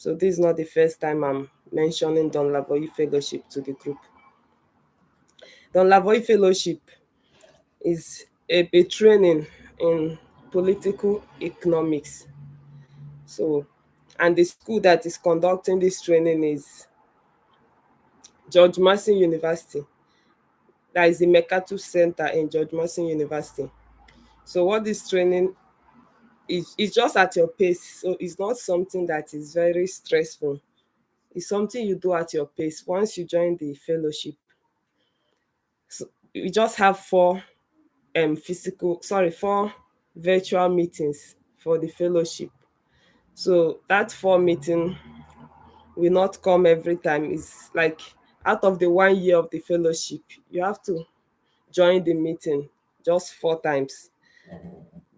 So this is not the first time I'm mentioning Don Lavoie Fellowship to the group. Don Lavoie Fellowship is a training in political economics. So, and the school that is conducting this training is George Mason University. That is the Mercatus Center in George Mason University. So what this training is just at your pace. So it's not something that is very stressful. It's something you do at your pace. Once you join the fellowship, so we just have four virtual meetings for the fellowship. So that 4 meeting will not come every time. It's like out of the 1 year of the fellowship, you have to join the meeting just 4 times.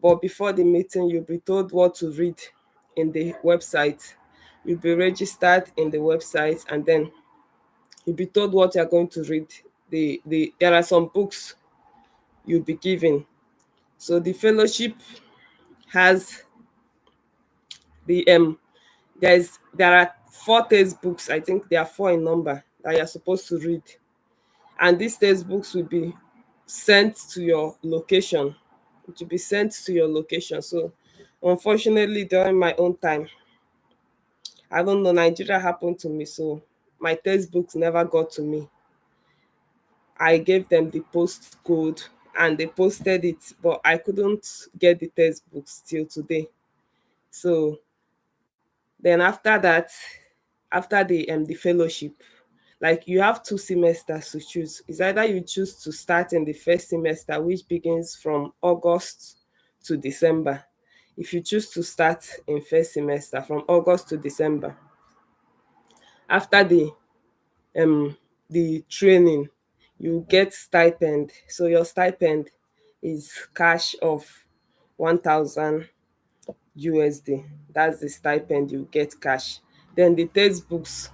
But before the meeting, you'll be told what to read in the website. You'll be registered in the website, and then you'll be told what you're going to read. There are some books you'll be given. So the fellowship has there are 4 textbooks. I think there are 4 in number that you're supposed to read, and these textbooks will be sent to your location. It will be sent to your location. So unfortunately, during my own time, I don't know, Nigeria happened to me, so my textbooks never got to me. I gave them the post code and they posted it, but I couldn't get the textbooks till today. So then after that, after the fellowship, like you have 2 semesters to choose. It's either you choose to start in the first semester, which begins from August to December. If you choose to start in first semester from August to December, after the training, you get stipend. So your stipend is cash of 1,000 USD. That's the stipend you get cash. Then the textbooks,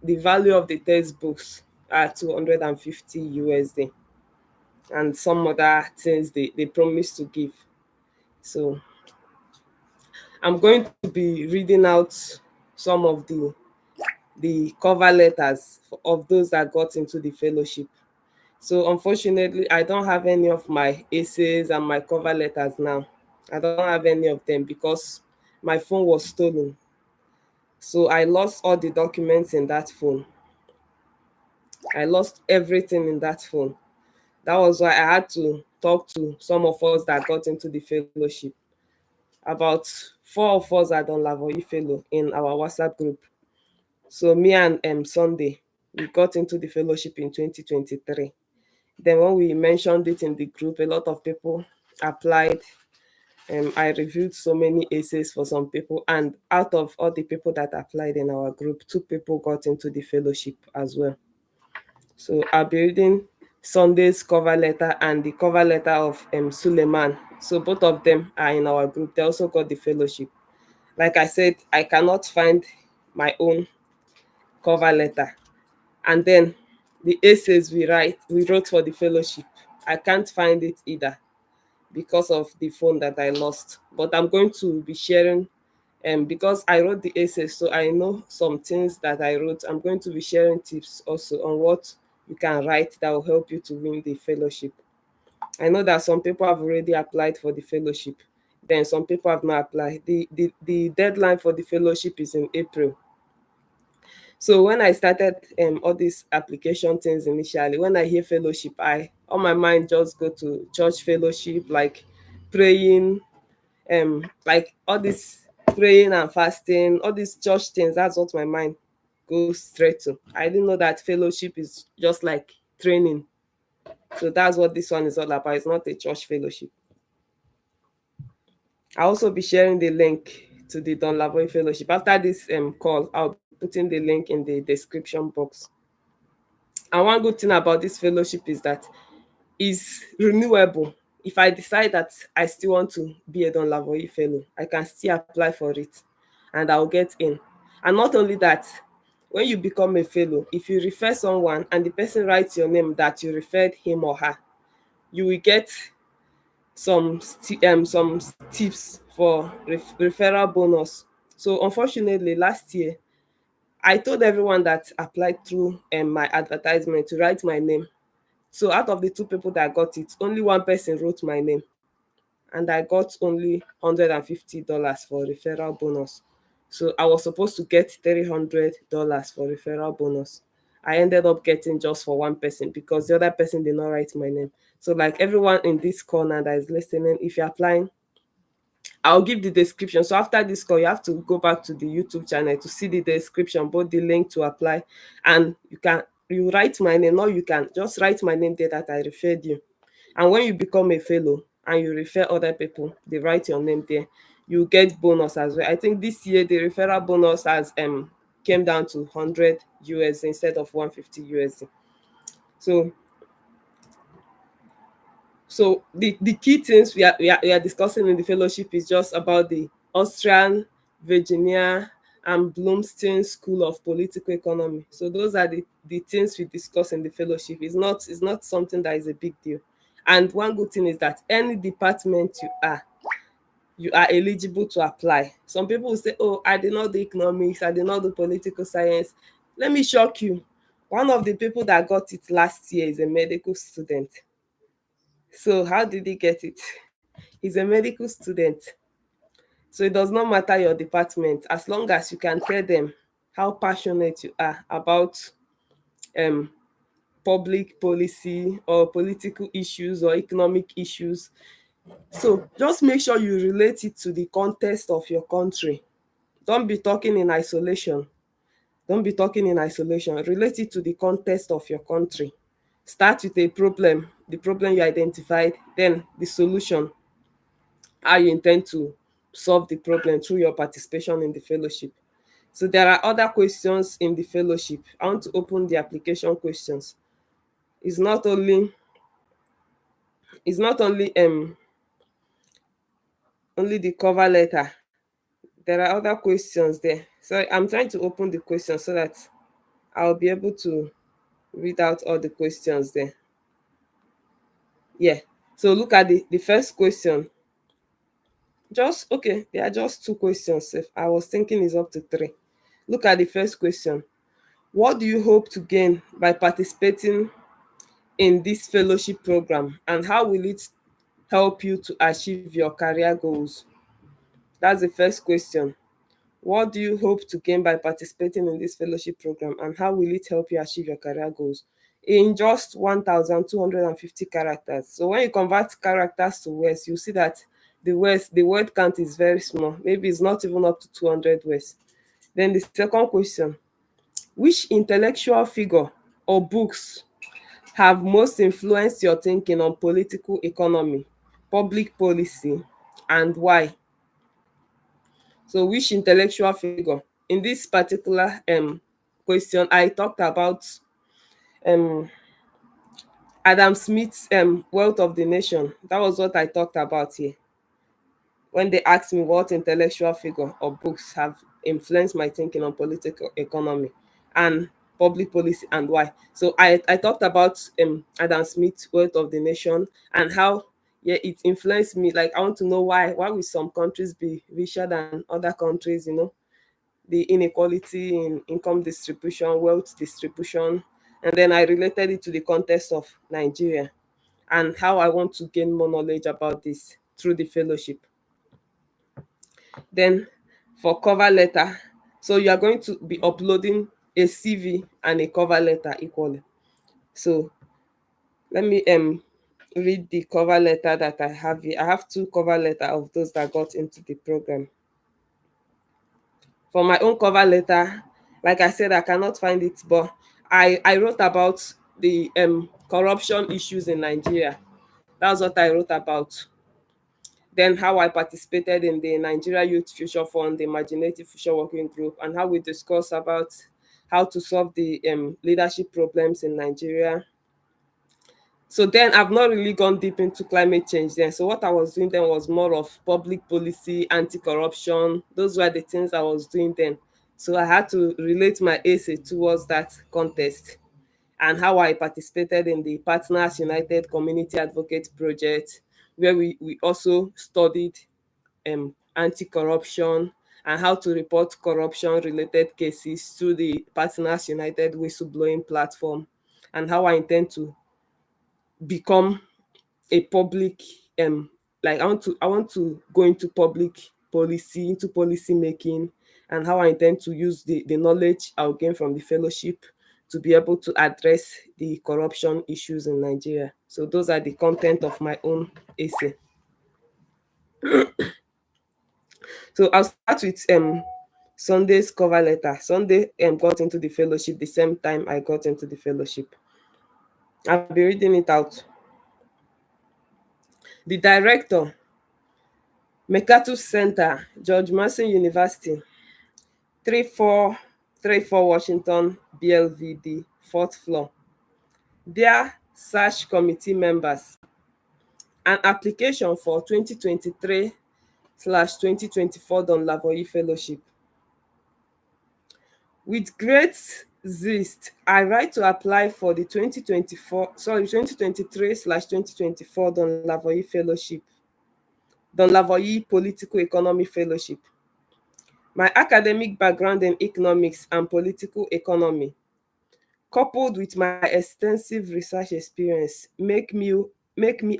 the value of the textbooks are 250 USD, and some other things they promise to give. So I'm going to be reading out some of the cover letters of those that got into the fellowship. So unfortunately, I don't have any of my essays and my cover letters now. I don't have any of them because my phone was stolen. So I lost all the documents in that phone. I lost everything in that phone. That was why I had to talk to some of us that got into the fellowship. About 4 of us are Don Lavoie Fellow in our WhatsApp group. So me and Sunday, we got into the fellowship in 2023. Then when we mentioned it in the group, a lot of people applied. I reviewed so many essays for some people, and out of all the people that applied in our group, 2 people got into the fellowship as well. So I'll be reading Sunday's cover letter and the cover letter of Suleiman. So both of them are in our group. They also got the fellowship. Like I said, I cannot find my own cover letter. And then the essays we wrote for the fellowship, I can't find it either because of the phone that I lost. But I'm going to be sharing, because I wrote the essays, so I know some things that I wrote. I'm going to be sharing tips also on what you can write that will help you to win the fellowship. I know that some people have already applied for the fellowship. Then some people have not applied. The deadline for the fellowship is in April. So when I started all these application things initially, when I hear fellowship, I on my mind just go to church fellowship, like praying, like all this praying and fasting, all these church things. That's what my mind goes straight to. I didn't know that fellowship is just like training. So that's what this one is all about. It's not a church fellowship. I'll also be sharing the link to the Don Lavoie Fellowship. After this call, I'll be putting the link in the description box. And one good thing about this fellowship is that it's renewable. If I decide that I still want to be a Don Lavoie Fellow, I can still apply for it and I'll get in. And not only that, when you become a fellow, if you refer someone and the person writes your name that you referred him or her, you will get some tips for referral bonus. So unfortunately, last year, I told everyone that applied through my advertisement to write my name. So out of the two people that got it, only one person wrote my name, and I got only $150 for referral bonus. So I was supposed to get $300 for referral bonus. I ended up getting just for one person because the other person did not write my name. So, like everyone in this corner that is listening, if you're applying, I'll give the description. So after this call, you have to go back to the YouTube channel to see the description, both the link to apply, and you write my name. Now you can just write my name there that I referred you. And when you become a fellow and you refer other people, they write your name there. You get bonus as well. I think this year the referral bonus has came down to 100 USD instead of 150 USD. So the key things we are discussing in the fellowship is just about the Austrian, Virginia, and Bloomstein School of Political Economy. So those are the things we discuss in the fellowship. It's not something that is a big deal. And one good thing is that any department you are eligible to apply. Some people will say, oh, I did not do economics, I did not do political science. Let me shock you. One of the people that got it last year is a medical student. So how did he get it? He's a medical student. So it does not matter your department, as long as you can tell them how passionate you are about um public policy or political issues or economic issues. So just make sure you relate it to the context of your country. Don't be talking in isolation. Don't be talking in isolation. Relate it to the context of your country. Start with a problem, the problem you identified, then the solution, how you intend to solve the problem through your participation in the fellowship. So there are other questions in the fellowship. I want to open the application questions. It's not only only the cover letter. There are other questions there. So I'm trying to open the questions so that I'll be able to read out all the questions there. Yeah. So look at the first question. Just okay, there are just two questions. If I was thinking it's up to three. Look at the first question. What do you hope to gain by participating in this fellowship program, and how will it help you to achieve your career goals? That's the first question. What do you hope to gain by participating in this fellowship program, and how will it help you achieve your career goals? In just 1,250 characters. So when you convert characters to words, you see that the word count is very small. Maybe it's not even up to 200 words. Then the second question, which intellectual figure or books have most influenced your thinking on political economy, public policy, and why? So which intellectual figure? In this particular question, I talked about um Adam Smith's Wealth of the Nation. That was what I talked about here when they asked me what intellectual figure or books have influenced my thinking on political economy and public policy, and why. So I talked about Adam Smith's Wealth of the Nation, and how, yeah, it influenced me. Like, I want to know why will some countries be richer than other countries, the inequality in income distribution, wealth distribution. And then I related it to the context of Nigeria, and how I want to gain more knowledge about this through the fellowship. Then for cover letter, so you are going to be uploading a CV and a cover letter equally. So let me read the cover letter that I have here. I have two cover letter of those that got into the program. For my own cover letter, like I said, I cannot find it, but I wrote about the corruption issues in Nigeria. That's what I wrote about. Then how I participated in the Nigeria Youth Future Fund, the Imaginative Future Working Group, and how we discussed about how to solve the leadership problems in Nigeria. So then I've not really gone deep into climate change then. So what I was doing then was more of public policy, anti-corruption. Those were the things I was doing then. So I had to relate my essay towards that contest, and how I participated in the Partners United Community Advocate Project, where we also studied anti-corruption and how to report corruption-related cases through the Partners United whistleblowing platform, and how I intend to become a public like I want to go into public policy, into policy making, and how I intend to use the knowledge I'll gain from the fellowship to be able to address the corruption issues in Nigeria. So those are the content of my own essay. So I'll start with Sunday's cover letter. Sunday got into the fellowship the same time I got into the fellowship. I'll be reading it out. The director, Mercatus Center, George Mason University, 3434 Washington, BLVD, 4th floor. Dear search committee members, an application for 2023/2024 Don Lavoie Fellowship. With great zest, I write to apply for the 2023/2024 Don Lavoie Fellowship, Don Lavoie Political Economy Fellowship. My academic background in economics and political economy, coupled with my extensive research experience, make me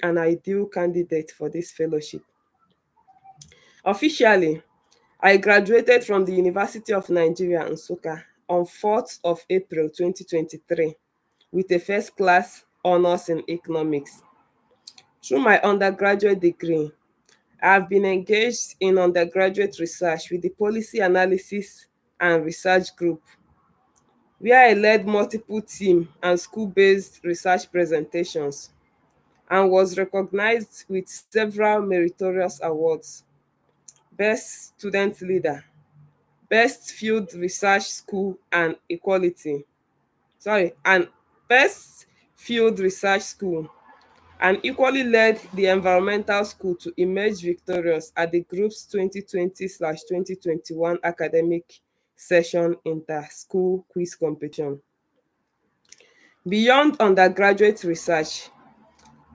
an ideal candidate for this fellowship. Officially, I graduated from the University of Nigeria, Nsukka, on 4th of April 2023 with a first class honors in economics. Through my undergraduate degree, I have been engaged in undergraduate research with the Policy Analysis and Research Group, where I led multiple team and school-based research presentations and was recognized with several meritorious awards: Best Student Leader, Best Field Research School and Equality, and Best Field Research School, and equally led the environmental school to emerge victorious at the group's 2020/2021 academic session inter-school quiz competition. Beyond undergraduate research,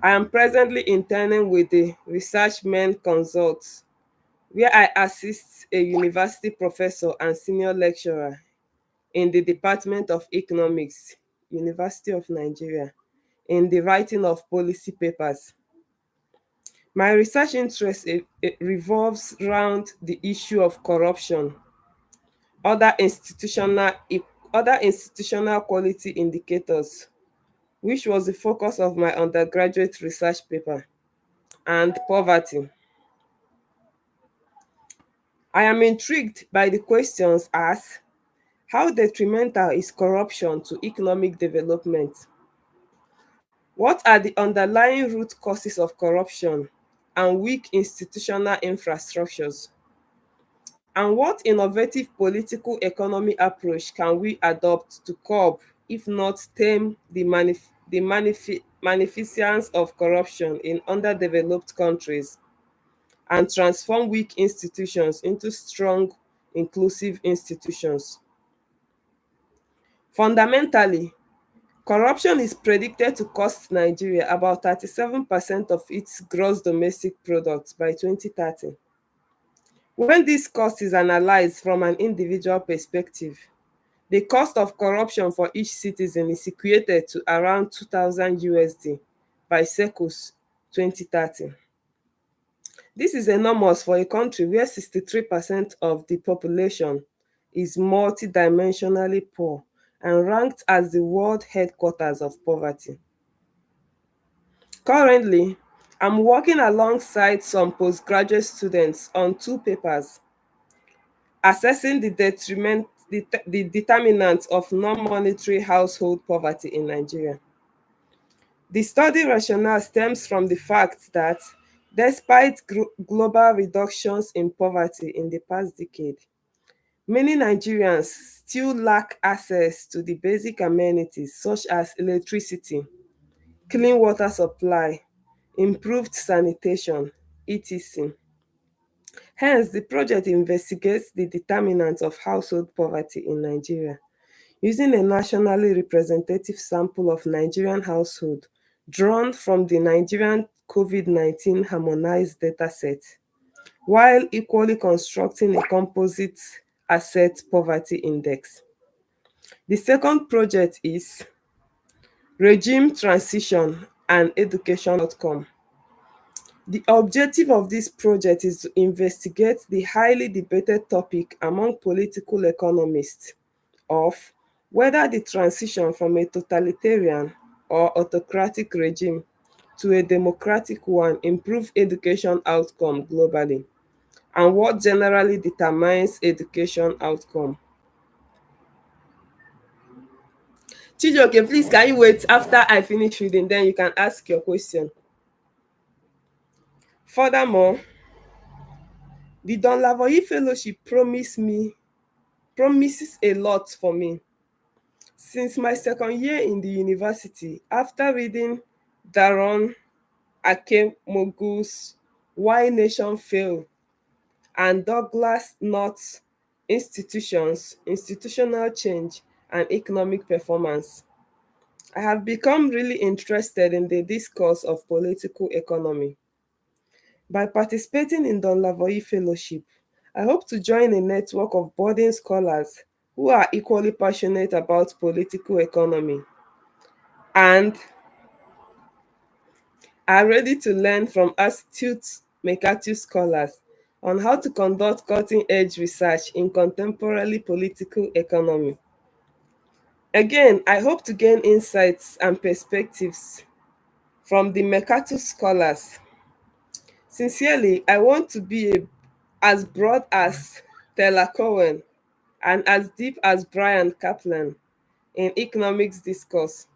I am presently interning with the Research Men Consult, where I assist a university professor and senior lecturer in the Department of Economics, University of Nigeria, in the writing of policy papers. My research interest revolves around the issue of corruption, other institutional other institutional quality indicators, which was the focus of my undergraduate research paper, and poverty. I am intrigued by the questions as: how detrimental is corruption to economic development? What are the underlying root causes of corruption and weak institutional infrastructures? And what innovative political economy approach can we adopt to curb, if not tame, the magnificence of corruption in underdeveloped countries and transform weak institutions into strong, inclusive institutions? Fundamentally, corruption is predicted to cost Nigeria about 37% of its gross domestic product by 2030. When this cost is analyzed from an individual perspective, the cost of corruption for each citizen is equated to around 2,000 USD by Secus 2030. This is enormous for a country where 63% of the population is multidimensionally poor and ranked as the world headquarters of poverty. Currently, I'm working alongside some postgraduate students on two papers assessing the determinants of non-monetary household poverty in Nigeria. The study rationale stems from the fact that despite global reductions in poverty in the past decade, many Nigerians still lack access to the basic amenities such as electricity, clean water supply, improved sanitation, etc. Hence, the project investigates the determinants of household poverty in Nigeria using a nationally representative sample of Nigerian households drawn from the Nigerian COVID-19 harmonized dataset, while equally constructing a composite asset poverty index. The second project is regime transition and education outcome. The objective of this project is to investigate the highly debated topic among political economists of whether the transition from a totalitarian or autocratic regime to a democratic one improve education outcome globally, and what generally determines education outcome. Chijioke, please can you wait after I finish reading, then you can ask your question. Furthermore, the Don Lavoie Fellowship promises a lot for me. Since my second year in the university, after reading Daron Akemogu's Why Nation Fail and Douglas North's Institutional Change and Economic Performance, I have become really interested in the discourse of political economy. By participating in Don Lavoie Fellowship, I hope to join a network of budding scholars who are equally passionate about political economy and are ready to learn from astute Mercatus scholars on how to conduct cutting-edge research in contemporary political economy. Again, I hope to gain insights and perspectives from the Mercatus scholars. Sincerely, I want to be as broad as Taylor Cohen and as deep as Brian Kaplan in economics discourse.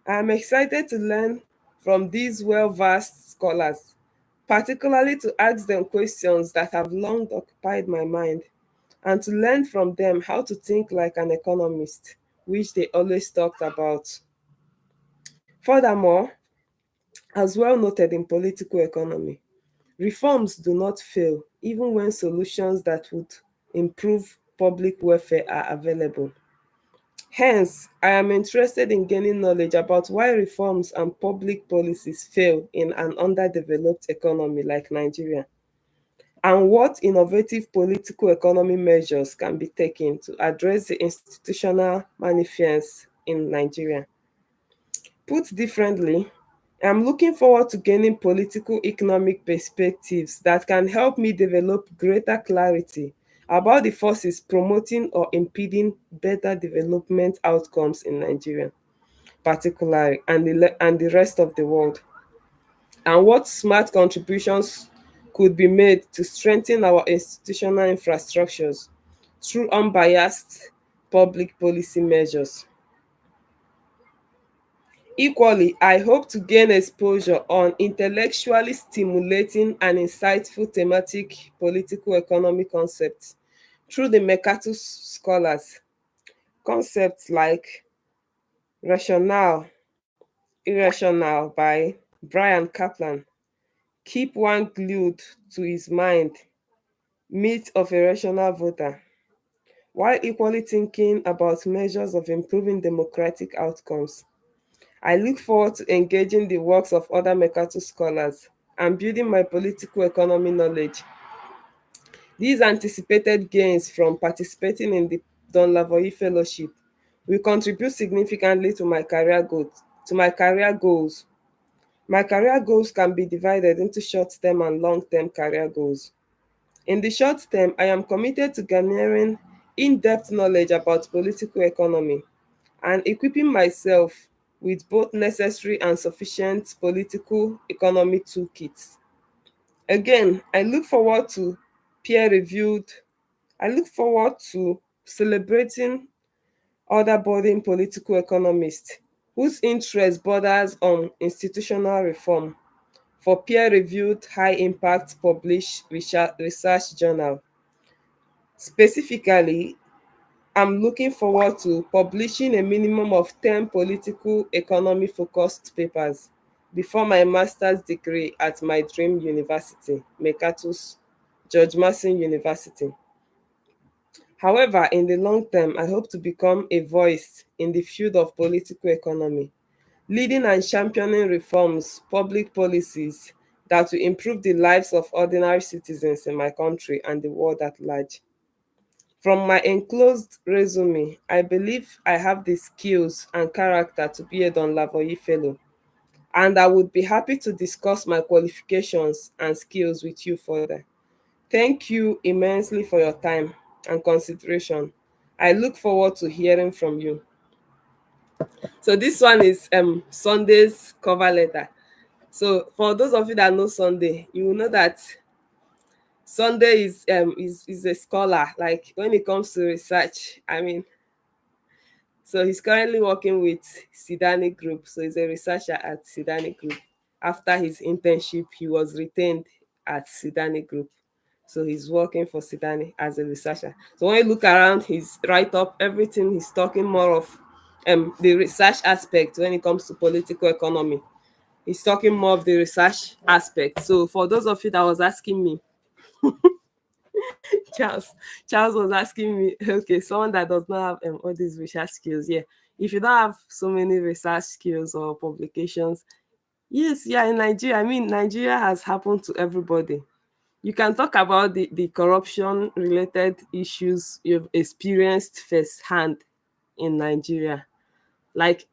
I am excited to learn from these well-versed scholars, particularly to ask them questions that have long occupied my mind, and to learn from them how to think like an economist, which they always talked about. Furthermore, as well noted in political economy, reforms do not fail even when solutions that would improve public welfare are available. Hence, I am interested in gaining knowledge about why reforms and public policies fail in an underdeveloped economy like Nigeria, and what innovative political economy measures can be taken to address the institutional malfeasance in Nigeria. Put differently, I'm looking forward to gaining political economic perspectives that can help me develop greater clarity about the forces promoting or impeding better development outcomes in Nigeria, particularly, and the rest of the world, and what smart contributions could be made to strengthen our institutional infrastructures through unbiased public policy measures. Equally, I hope to gain exposure on intellectually stimulating and insightful thematic political economy concepts through the Mercatus scholars. Concepts like rationale, irrational by Brian Kaplan, keep one glued to his mind, myth of a rational voter, while equally thinking about measures of improving democratic outcomes. I look forward to engaging the works of other Mercatus scholars and building my political economy knowledge. These anticipated gains from participating in the Don Lavoie Fellowship will contribute significantly to my career goals. My career goals can be divided into short-term and long-term career goals. In the short term, I am committed to garnering in-depth knowledge about political economy and equipping myself with both necessary and sufficient political economy toolkits. Again, peer-reviewed, I look forward to celebrating other budding political economists whose interest borders on institutional reform for peer-reviewed, high-impact published research journal. Specifically, I'm looking forward to publishing a minimum of 10 political economy focused papers before my master's degree at my dream university, Mercatus George Mason University. However, in the long term, I hope to become a voice in the field of political economy, leading and championing reforms, public policies that will improve the lives of ordinary citizens in my country and the world at large. From my enclosed resume, I believe I have the skills and character to be a Don Lavoie Fellow, and I would be happy to discuss my qualifications and skills with you further. Thank you immensely for your time and consideration. I look forward to hearing from you. So this one is Sunday's cover letter. So for those of you that know Sunday, you will know that Sunday is a scholar. Like when it comes to research, I mean, so he's currently working with Sidani Group. So he's a researcher at Sidani Group. After his internship, he was retained at Sidani Group. So he's working for Sidani as a researcher. So when you look around his write up, everything he's talking more of the research aspect when it comes to political economy. He's talking more of the research aspect. So for those of you that was asking me, Charles, Charles was asking me, okay, someone that does not have all these research skills, yeah. If you don't have so many research skills or publications, yes, yeah, in Nigeria, I mean, Nigeria has happened to everybody. You can talk about the corruption related issues you've experienced firsthand in Nigeria. Like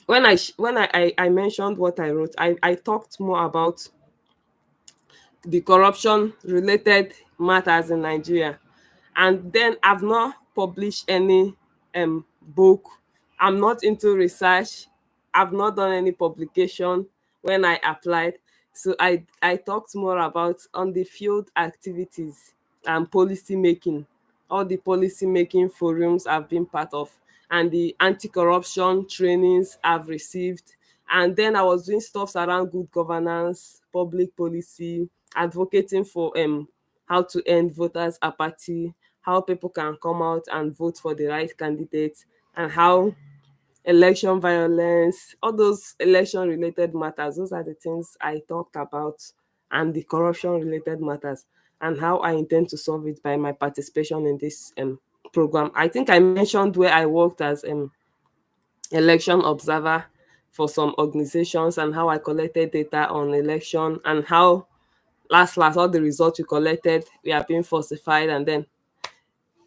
when I mentioned what I wrote, I talked more about the corruption related matters in Nigeria. And then I've not published any book. I'm not into research. I've not done any publication when I applied. So I talked more about on the field activities and policy making, all the policy making forums I've been part of, and the anti-corruption trainings I've received. And then I was doing stuffs around good governance, public policy, advocating for how to end voters apathy, how people can come out and vote for the right candidate, and how election violence, all those election related matters, those are the things I talked about, and the corruption related matters, and how I intend to solve it by my participation in this program. I think I mentioned where I worked as election observer for some organizations, and how I collected data on election, and how last all the results we collected were being falsified, and then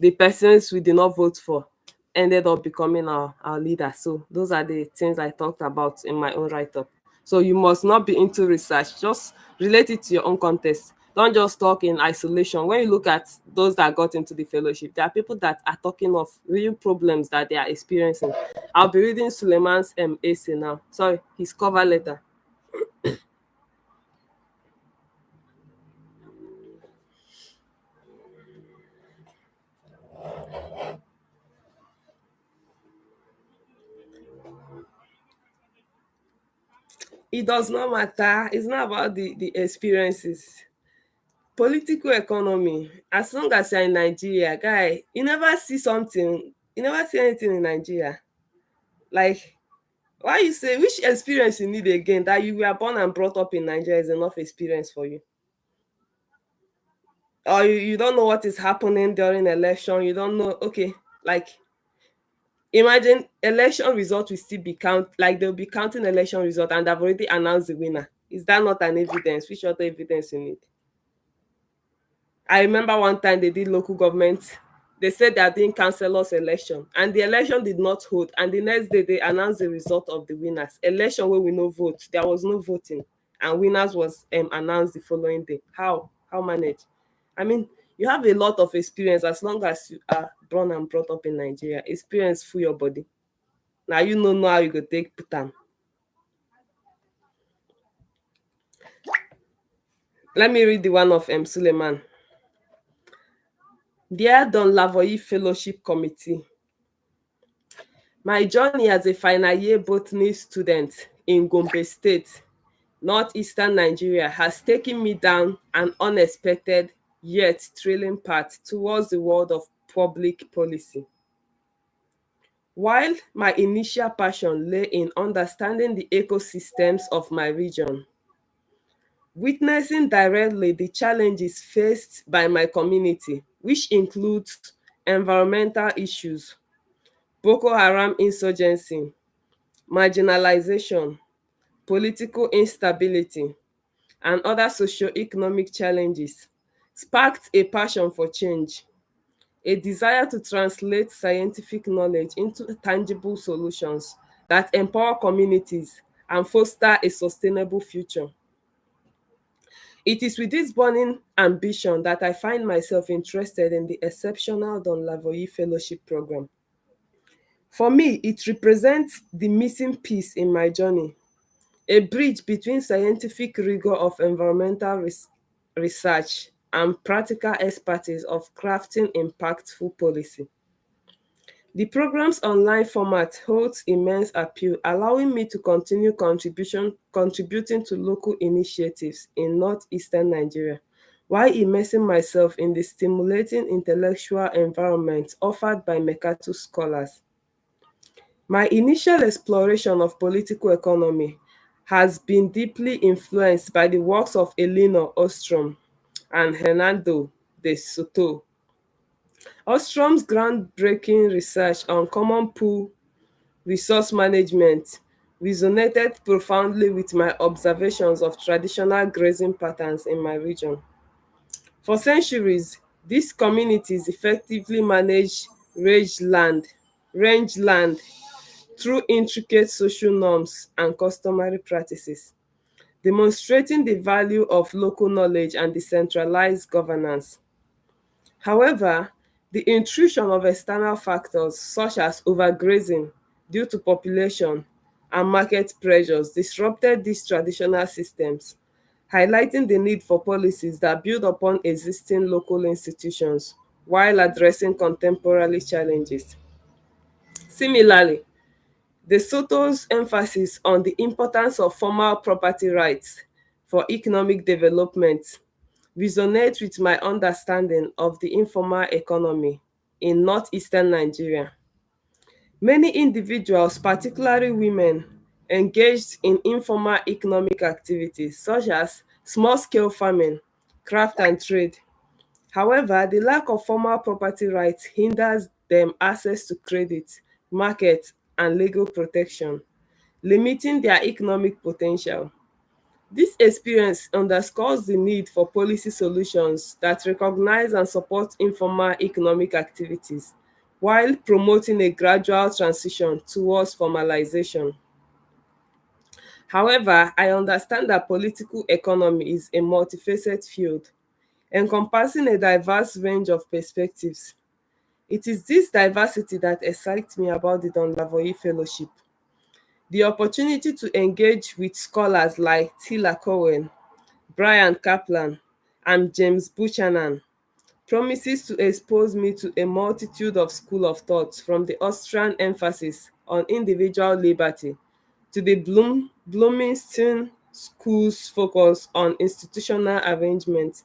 the persons we did not vote for ended up becoming our leader. So those are the things I talked about in my own write-up. So you must not be into research. Just relate it to your own context. Don't just talk in isolation. When you look at those that got into the fellowship, there are people that are talking of real problems that they are experiencing. I'll be reading Suleiman's essay now. Sorry, his cover letter. It does not matter. It's not about the experiences. Political economy, as long as you're in Nigeria, guy, you never see anything in Nigeria. Like, why you say which experience you need again? That you were born and brought up in Nigeria is enough experience for you? Or you don't know what is happening during election, you don't know, okay, like imagine election result will still be like they'll be counting election result and they've already announced the winner. Is that not an evidence? Which other evidence you need? I remember one time they did local government. They said they are doing councillors election, and the election did not hold. And the next day they announced the result of the winners. Election where we no vote, there was no voting, and winners was announced the following day. How manage? I mean, you have a lot of experience as long as you are born and brought up in Nigeria. Experience full your body. Now you know how you go take put am. Let me read the one of Suleiman. Dear Don Lavoie Fellowship Committee, my journey as a final year botany student in Gombe State, northeastern Nigeria, has taken me down an unexpected yet thrilling path towards the world of public policy. While my initial passion lay in understanding the ecosystems of my region, witnessing directly the challenges faced by my community, which includes environmental issues, Boko Haram insurgency, marginalization, political instability, and other socio-economic challenges sparked a passion for change, a desire to translate scientific knowledge into tangible solutions that empower communities and foster a sustainable future. It is with this burning ambition that I find myself interested in the exceptional Don Lavoie Fellowship program. For me, it represents the missing piece in my journey, a bridge between scientific rigor of environmental research and practical expertise of crafting impactful policy. The program's online format holds immense appeal, allowing me to continue contributing to local initiatives in northeastern Nigeria, while immersing myself in the stimulating intellectual environment offered by Mercatus scholars. My initial exploration of political economy has been deeply influenced by the works of Elinor Ostrom and Hernando de Soto. Ostrom's groundbreaking research on common pool resource management resonated profoundly with my observations of traditional grazing patterns in my region. For centuries, these communities effectively managed range land through intricate social norms and customary practices, demonstrating the value of local knowledge and decentralized governance. However, the intrusion of external factors such as overgrazing due to population and market pressures disrupted these traditional systems, highlighting the need for policies that build upon existing local institutions while addressing contemporary challenges. Similarly, De Soto's emphasis on the importance of formal property rights for economic development resonates with my understanding of the informal economy in northeastern Nigeria. Many individuals, particularly women, engaged in informal economic activities such as small-scale farming, craft and trade. However, the lack of formal property rights hinders them access to credit, market, and legal protection, limiting their economic potential. This experience underscores the need for policy solutions that recognize and support informal economic activities while promoting a gradual transition towards formalization. However, I understand that political economy is a multifaceted field encompassing a diverse range of perspectives. It is this diversity that excites me about the Don Lavoie Fellowship. The opportunity to engage with scholars like Tila Cohen, Brian Kaplan, and James Buchanan promises to expose me to a multitude of school of thought, from the Austrian emphasis on individual liberty to the Bloomington School's focus on institutional arrangement.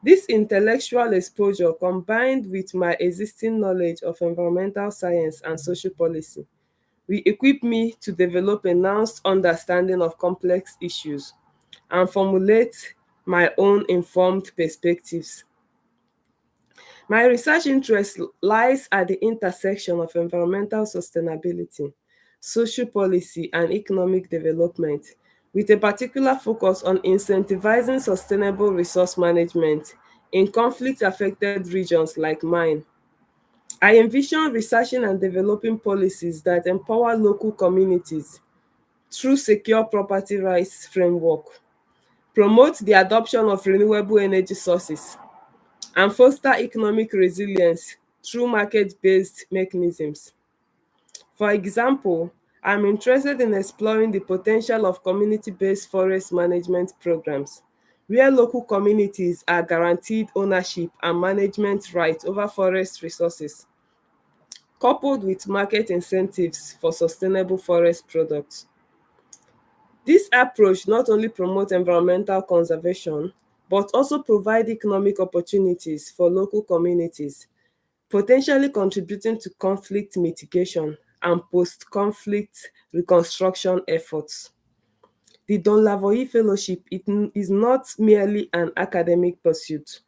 This intellectual exposure, combined with my existing knowledge of environmental science and social policy, will equip me to develop a nuanced understanding of complex issues and formulate my own informed perspectives. My research interest lies at the intersection of environmental sustainability, social policy, and economic development, with a particular focus on incentivizing sustainable resource management in conflict-affected regions like mine. I envision researching and developing policies that empower local communities through secure property rights framework, promote the adoption of renewable energy sources, and foster economic resilience through market-based mechanisms. For example, I'm interested in exploring the potential of community-based forest management programs, where local communities are guaranteed ownership and management rights over forest resources, coupled with market incentives for sustainable forest products. This approach not only promotes environmental conservation, but also provide economic opportunities for local communities, potentially contributing to conflict mitigation and post-conflict reconstruction efforts. The Don Lavoie Fellowship is not merely an academic pursuit.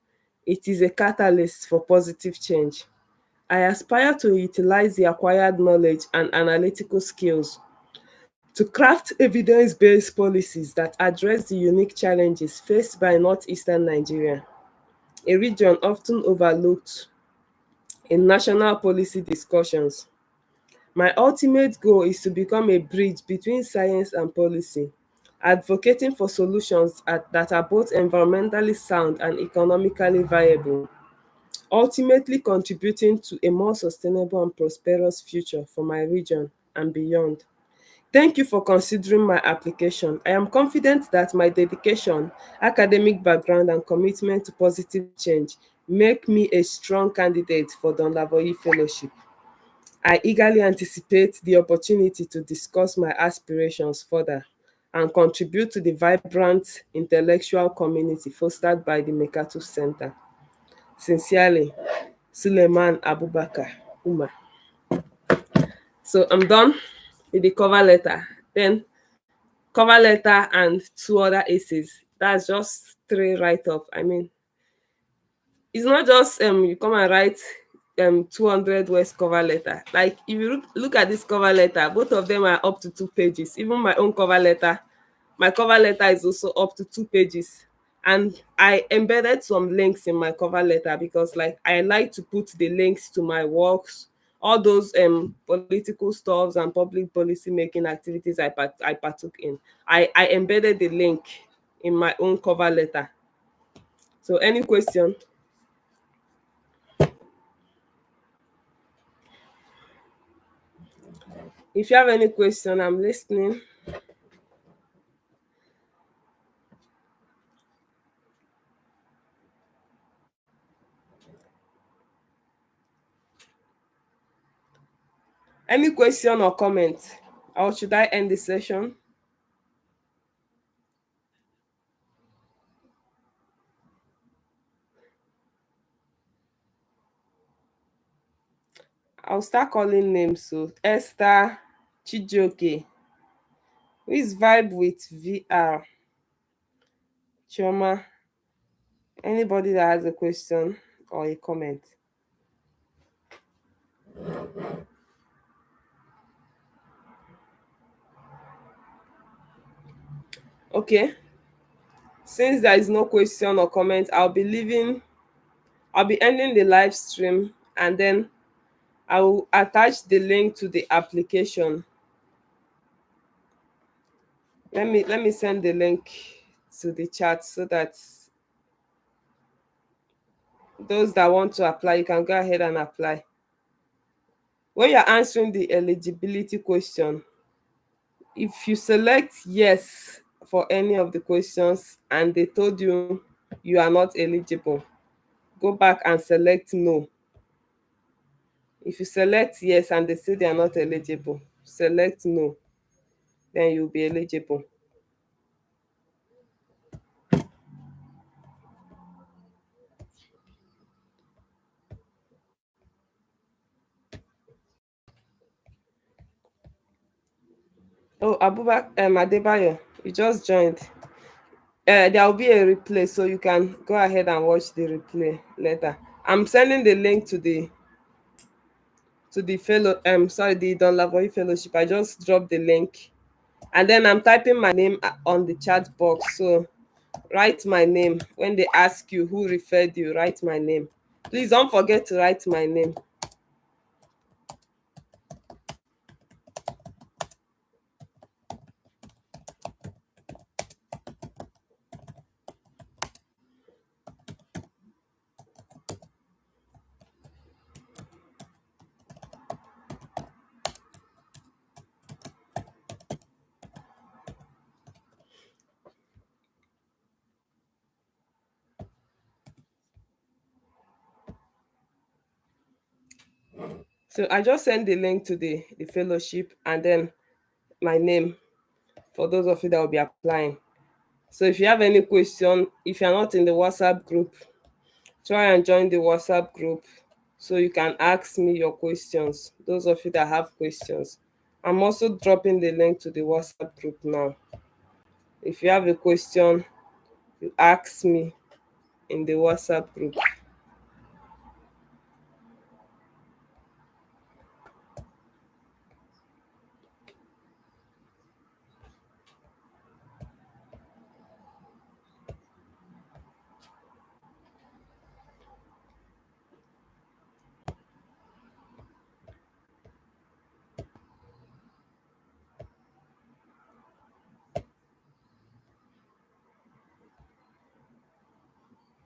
It is a catalyst for positive change. I aspire to utilize the acquired knowledge and analytical skills to craft evidence-based policies that address the unique challenges faced by northeastern Nigeria, a region often overlooked in national policy discussions. My ultimate goal is to become a bridge between science and policy, advocating for solutions that are both environmentally sound and economically viable, ultimately contributing to a more sustainable and prosperous future for my region and beyond. Thank you for considering my application. I am confident that my dedication, academic background, and commitment to positive change make me a strong candidate for Don Lavoie Fellowship. I eagerly anticipate the opportunity to discuss my aspirations further and contribute to the vibrant intellectual community fostered by the Mercatus Center. Sincerely, Suleiman Abubakar Umar. So I'm done with the cover letter. Then cover letter and two other essays. That's just three write-up. I mean, it's not just you come and write 200 words cover letter. Like if you look at this cover letter, both of them are up to 2 pages. Even my own cover letter, my cover letter is also up to 2 pages. And I embedded some links in my cover letter because like I like to put the links to my works, all those political stuffs and public policy making activities I partook in. I embedded the link in my own cover letter. So any question? If you have any question, I'm listening. Any question or comment? Or should I end the session? I'll start calling names. So Esther, Chijioke, who is Vibe with VR? Chioma. Anybody that has a question or a comment? Okay. Since there is no question or comment, I'll be ending the live stream and then I will attach the link to the application. Let me send the link to the chat so that those that want to apply, you can go ahead and apply. When you're answering the eligibility question, if you select yes for any of the questions and they told you you are not eligible, go back and select no. If you select yes and they say they are not eligible, select no, then you'll be eligible. Oh, Abubakar Adebayo, you just joined. There will be a replay, so you can go ahead and watch the replay later. I'm sending the link to the the Don Lavoie Fellowship. I just dropped the link, and then I'm typing my name on the chat box. So write my name when they ask you who referred you. Write my name. Please don't forget to write my name. So I just send the link to the fellowship and then my name for those of you that will be applying. So if you have any question, if you're not in the WhatsApp group, try and join the WhatsApp group so you can ask me your questions. Those of you that have questions. I'm also dropping the link to the WhatsApp group now. If you have a question, you ask me in the WhatsApp group.